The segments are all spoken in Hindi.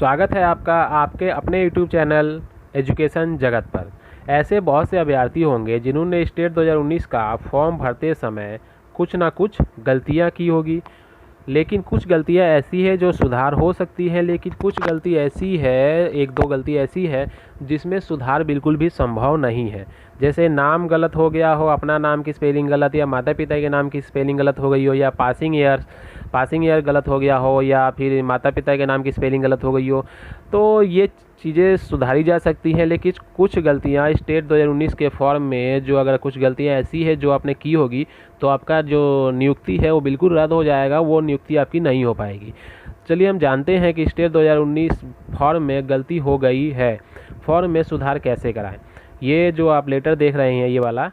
स्वागत है आपका आपके अपने यूट्यूब चैनल एजुकेशन जगत पर। ऐसे बहुत से अभ्यर्थी होंगे जिन्होंने स्टेट 2019 का फॉर्म भरते समय कुछ ना कुछ गलतियां की होगी, लेकिन कुछ गलतियां ऐसी है जो सुधार हो सकती है, लेकिन कुछ गलती ऐसी है, एक दो गलती ऐसी है जिसमें सुधार बिल्कुल भी संभव नहीं है। जैसे नाम गलत हो गया हो, अपना नाम की स्पेलिंग गलत, या माता पिता के नाम की स्पेलिंग गलत हो गई हो, या पासिंग ईयर गलत हो गया हो, या फिर माता पिता के नाम की स्पेलिंग गलत हो गई हो, तो ये चीज़ें सुधारी जा सकती हैं। लेकिन कुछ गलतियां स्टेट 2019 के फॉर्म में, जो अगर कुछ गलतियां ऐसी है जो आपने की होगी तो आपका जो नियुक्ति है वो बिल्कुल रद्द हो जाएगा, वो नियुक्ति आपकी नहीं हो पाएगी। चलिए हम जानते हैं कि स्टेट 2019 फॉर्म में गलती हो गई है, फॉर्म में सुधार कैसे कराएं। ये जो आप लेटर देख रहे हैं, ये वाला,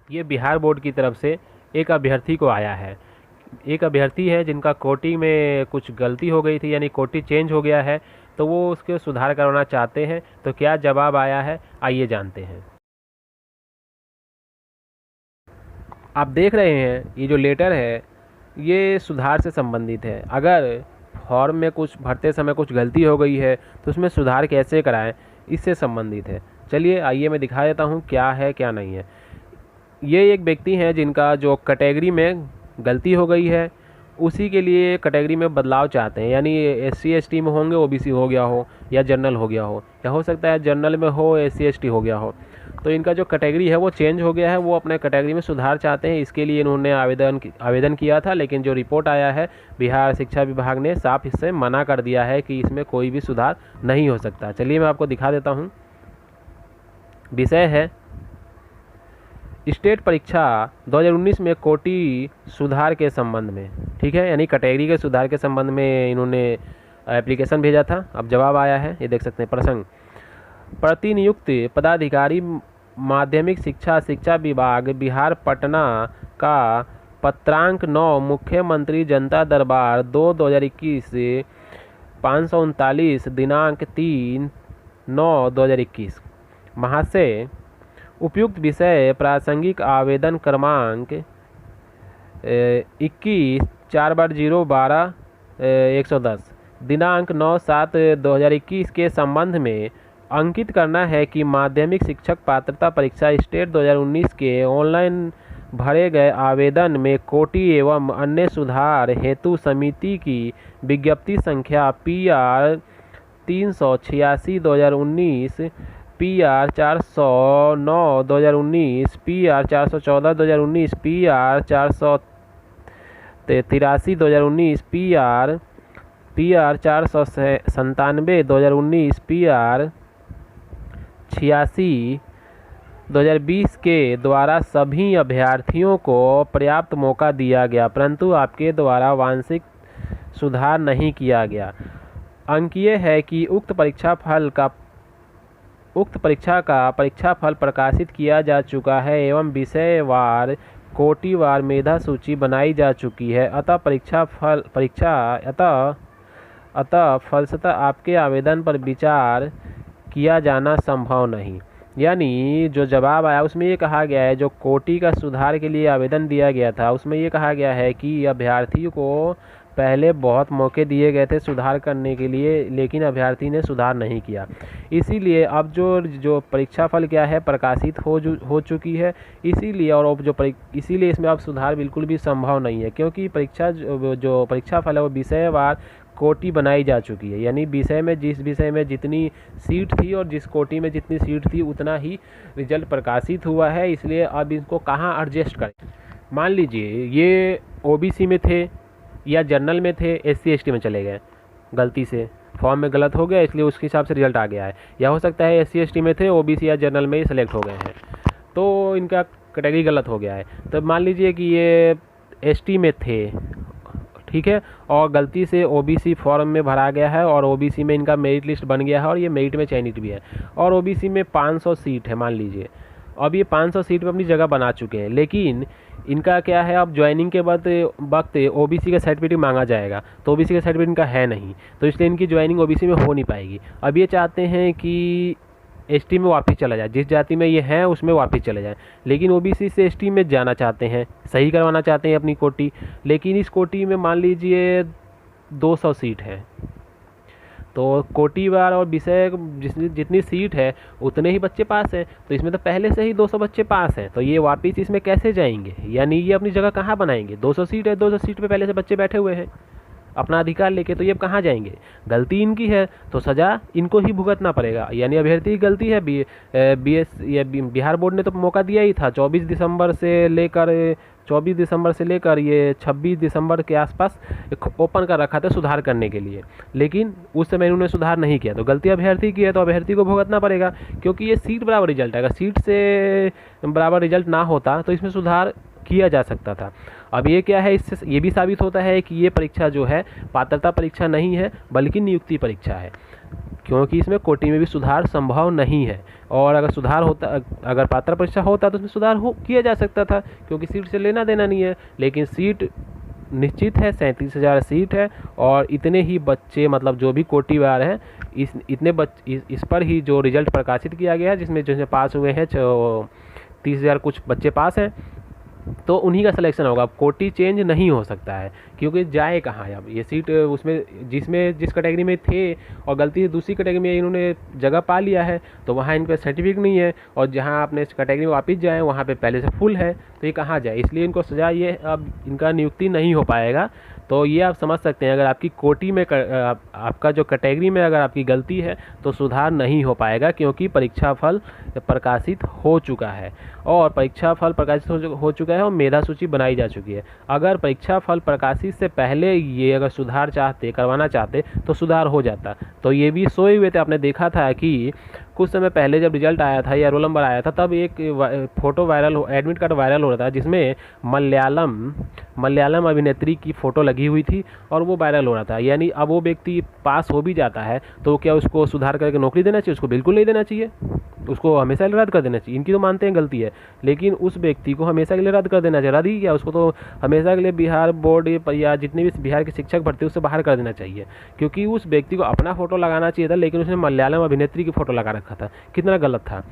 ये बिहार बोर्ड की तरफ से एक अभ्यर्थी को आया है। एक अभ्यर्थी है जिनका कोटी में कुछ गलती हो गई थी, यानी कोटी चेंज हो गया है, तो वो उसके सुधार करवाना चाहते हैं। तो क्या जवाब आया है, आइए जानते हैं। आप देख रहे हैं ये जो लेटर है ये सुधार से संबंधित है। अगर फॉर्म में कुछ भरते समय कुछ गलती हो गई है तो उसमें सुधार कैसे कराएं, इससे संबंधित है। चलिए आइए मैं दिखा देता हूँ क्या है क्या नहीं है। ये एक व्यक्ति हैं जिनका जो कैटेगरी में गलती हो गई है, उसी के लिए कैटेगरी में बदलाव चाहते हैं, यानी SC ST में होंगे, OBC हो गया हो, या जनरल हो गया हो, या हो सकता है जनरल में हो SC ST हो गया हो। तो इनका जो कैटेगरी है वो चेंज हो गया है, वो अपने कैटेगरी में सुधार चाहते हैं। इसके लिए इन्होंने आवेदन किया था, लेकिन जो रिपोर्ट आया है बिहार शिक्षा विभाग ने साफ इससे मना कर दिया है कि इसमें कोई भी सुधार नहीं हो सकता। चलिए मैं आपको दिखा देता हूँ। विषय है स्टेट परीक्षा 2019 में कोटी सुधार के संबंध में, ठीक है, यानी कैटेगरी के सुधार के संबंध में इन्होंने एप्लीकेशन भेजा था। अब जवाब आया है, ये देख सकते हैं। प्रसंग: प्रतिनियुक्त पदाधिकारी माध्यमिक शिक्षा विभाग बिहार पटना का पत्रांक 9 मुख्यमंत्री जनता दरबार 2/2021 539 दिनांक 3/9/2021। महाशय, उपयुक्त विषय प्रासंगिक आवेदन क्रमांक 21/4/012/110 दिनांक 9/7/2021 के संबंध में अंकित करना है कि माध्यमिक शिक्षक पात्रता परीक्षा स्टेट 2019 के ऑनलाइन भरे गए आवेदन में कोटि एवं अन्य सुधार हेतु समिति की विज्ञप्ति संख्या PR 386/2019, PR 409/2019, PR 414/2019, PR 483/2019, PR 497/2019, PR 86/2020 के द्वारा सभी अभ्यर्थियों को पर्याप्त मौका दिया गया, परंतु आपके द्वारा वांछित सुधार नहीं किया गया। अंकीय है कि उक्त परीक्षा का परीक्षाफल प्रकाशित किया जा चुका है एवं विषयवार कोटिवार मेधा सूची बनाई जा चुकी है। अतः फलतः आपके आवेदन पर विचार किया जाना संभव नहीं। यानी जो जवाब आया उसमें ये कहा गया है, जो कोटि का सुधार के लिए आवेदन दिया गया था उसमें ये कहा गया है कि अभ्यर्थियों को पहले बहुत मौके दिए गए थे सुधार करने के लिए, लेकिन अभ्यर्थी ने सुधार नहीं किया। इसीलिए अब जो परीक्षाफल क्या है प्रकाशित हो चुकी है, इसीलिए इसमें अब सुधार बिल्कुल भी संभव नहीं है, क्योंकि जो परीक्षाफल है वो विषयवार कोटि बनाई जा चुकी है। यानी जिस विषय में जितनी सीट थी और जिस कोटि में जितनी सीट थी उतना ही रिजल्ट प्रकाशित हुआ है। इसलिए अब इसको कहाँ एडजस्ट करें। मान लीजिए ये OBC में थे या जनरल में थे, SC ST में चले गए, गलती से फॉर्म में गलत हो गया, इसलिए उसके हिसाब से रिजल्ट आ गया है। या हो सकता है SC ST में थे, OBC या जनरल में ही सेलेक्ट हो गए हैं, तो इनका कैटेगरी गलत हो गया है। तो मान लीजिए कि ये ST में थे, ठीक है, और गलती से OBC फॉर्म में भरा गया है और OBC में इनका मेरिट लिस्ट बन गया है और ये मेरिट में चयनित भी है, और OBC में 500 सीट है मान लीजिए। अब ये 500 सीट पर अपनी जगह बना चुके हैं, लेकिन इनका क्या है, अब ज्वाइनिंग के वक्त OBC का सर्टिफिकेट मांगा जाएगा, तो OBC का सर्टिफिकेट इनका है नहीं, तो इसलिए इनकी ज्वाइनिंग OBC में हो नहीं पाएगी। अब ये चाहते हैं कि ST में वापस चला जाए, जिस जाति में ये हैं उसमें वापस चले जाएं, लेकिन OBC से ST में जाना चाहते हैं, सही करवाना चाहते हैं अपनी कोटी, लेकिन इस कोटी में मान लीजिए 200 सीट है, तो कोटिवार और विषय जितनी सीट है उतने ही बच्चे पास हैं, तो इसमें तो पहले से ही 200 बच्चे पास हैं, तो ये वापस इसमें कैसे जाएंगे, यानी ये अपनी जगह कहाँ बनाएंगे। 200 सीट है, 200 सीट पे पहले से बच्चे बैठे हुए हैं अपना अधिकार लेके, तो ये अब कहाँ जाएंगे। गलती इनकी है तो सज़ा इनको ही भुगतना पड़ेगा, यानी अभ्यर्थी की गलती है। बिहार बोर्ड ने तो मौका दिया ही था 24 दिसंबर से लेकर ये 26 दिसंबर के आसपास ओपन कर रखा था सुधार करने के लिए, लेकिन उस समय इन्होंने सुधार नहीं किया, तो गलती अभ्यर्थी की है तो अभ्यर्थी को भुगतना पड़ेगा, क्योंकि ये सीट बराबर रिजल्ट है। अगर सीट से बराबर रिजल्ट ना होता तो इसमें सुधार किया जा सकता था। अब ये क्या है, इससे ये भी साबित होता है कि ये परीक्षा जो है पात्रता परीक्षा नहीं है बल्कि नियुक्ति परीक्षा है, क्योंकि इसमें कोटि में भी सुधार संभव नहीं है। और अगर सुधार होता, अगर पात्रता परीक्षा होता तो उसमें सुधार किया जा सकता था, क्योंकि सीट से लेना देना नहीं है। लेकिन सीट निश्चित है, 37,000 सीट है और इतने ही बच्चे, मतलब जो भी कोटिवार हैं इस पर ही जो रिजल्ट प्रकाशित किया गया है, जिसमें पास हुए हैं 30,000 कुछ बच्चे पास हैं, तो उन्हीं का सिलेक्शन होगा। कोटि चेंज नहीं हो सकता है, क्योंकि जाए कहाँ अब ये सीट, उसमें जिस कैटेगरी में थे और गलती से दूसरी कैटेगरी में इन्होंने जगह पा लिया है, तो वहाँ इनका सर्टिफिकेट नहीं है, और जहाँ अपने कैटेगरी में वापस जाएँ वहाँ पे पहले से फुल है, तो ये कहाँ जाए। इसलिए इनको सजा, ये अब इनका नियुक्ति नहीं हो पाएगा। तो ये आप समझ सकते हैं, अगर आपकी कोटि में आपका जो कैटेगरी में अगर आपकी गलती है तो सुधार नहीं हो पाएगा, क्योंकि परीक्षा फल प्रकाशित हो चुका है, और परीक्षा फल प्रकाशित हो चुका है और मेधा सूची बनाई जा चुकी है। अगर परीक्षा फल प्रकाशित से पहले ये अगर सुधार करवाना चाहते तो सुधार हो जाता। तो ये भी सोए हुए थे। आपने देखा था कि कुछ समय पहले जब रिजल्ट आया था या रोल नंबर आया था, तब एक फोटो एडमिट कार्ड वायरल हो रहा था, जिसमें मलयालम अभिनेत्री की फ़ोटो लगी हुई थी और वो वायरल हो रहा था। यानी अब वो व्यक्ति पास हो भी जाता है तो क्या उसको सुधार करके नौकरी देना चाहिए? उसको बिल्कुल नहीं देना चाहिए, उसको हमेशा के लिए रद्द कर देना चाहिए। इनकी तो मानते हैं गलती है, लेकिन उस व्यक्ति को हमेशा के लिए रद्द कर देना चाहिए। रद्द ही क्या, उसको तो हमेशा के लिए बिहार बोर्ड या जितने भी बिहार के शिक्षक भर्ती उससे बाहर कर देना चाहिए, क्योंकि उस व्यक्ति को अपना फ़ोटो लगाना चाहिए था, लेकिन उसने मलयालम अभिनेत्री की फ़ोटो लगा रखा था। कितना गलत था।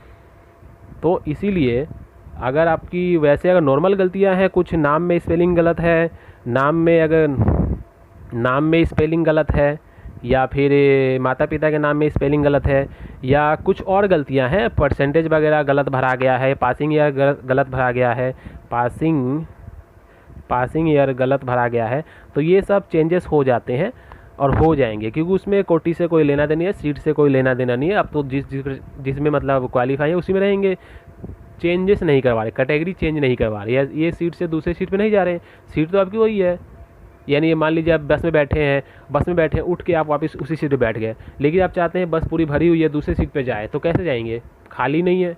तो इसीलिए अगर आपकी वैसे अगर नॉर्मल गलतियां हैं, कुछ नाम में स्पेलिंग गलत है, नाम में स्पेलिंग गलत है, या फिर माता पिता के नाम में स्पेलिंग गलत है, या कुछ और गलतियां हैं, परसेंटेज वगैरह गलत भरा गया है, पासिंग ईयर गलत भरा गया है, पासिंग ईयर गलत भरा गया है, तो ये सब चेंजेस हो जाते हैं और हो जाएंगे, क्योंकि उसमें कोटि से कोई लेना देना है, सीट से कोई लेना देना नहीं है। अब तो जिसमें मतलब क्वालिफाई है उसी में रहेंगे। चेंजेस नहीं करवा रहे, कैटेगरी चेंज नहीं करवा रहे, ये सीट से दूसरे सीट पे नहीं जा रहे हैं, सीट तो आपकी वही है। यानी ये मान लीजिए आप बस में बैठे हैं, उठ के आप वापस उसी सीट पे बैठ गए, लेकिन आप चाहते हैं बस पूरी भरी हुई है दूसरे सीट पे जाए, तो कैसे जाएंगे? खाली नहीं है,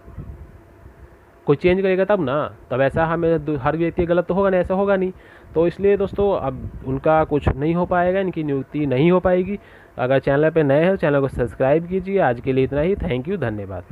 कोई चेंज करेगा तब ना, तब ऐसा हमें हर व्यक्ति गलत तो होगा नहीं, ऐसा होगा नहीं। तो इसलिए दोस्तों अब उनका कुछ नहीं हो पाएगा, इनकी नियुक्ति नहीं हो पाएगी। अगर चैनल पे नए हैं तो चैनल को सब्सक्राइब कीजिए। आज के लिए इतना ही। थैंक यू, धन्यवाद।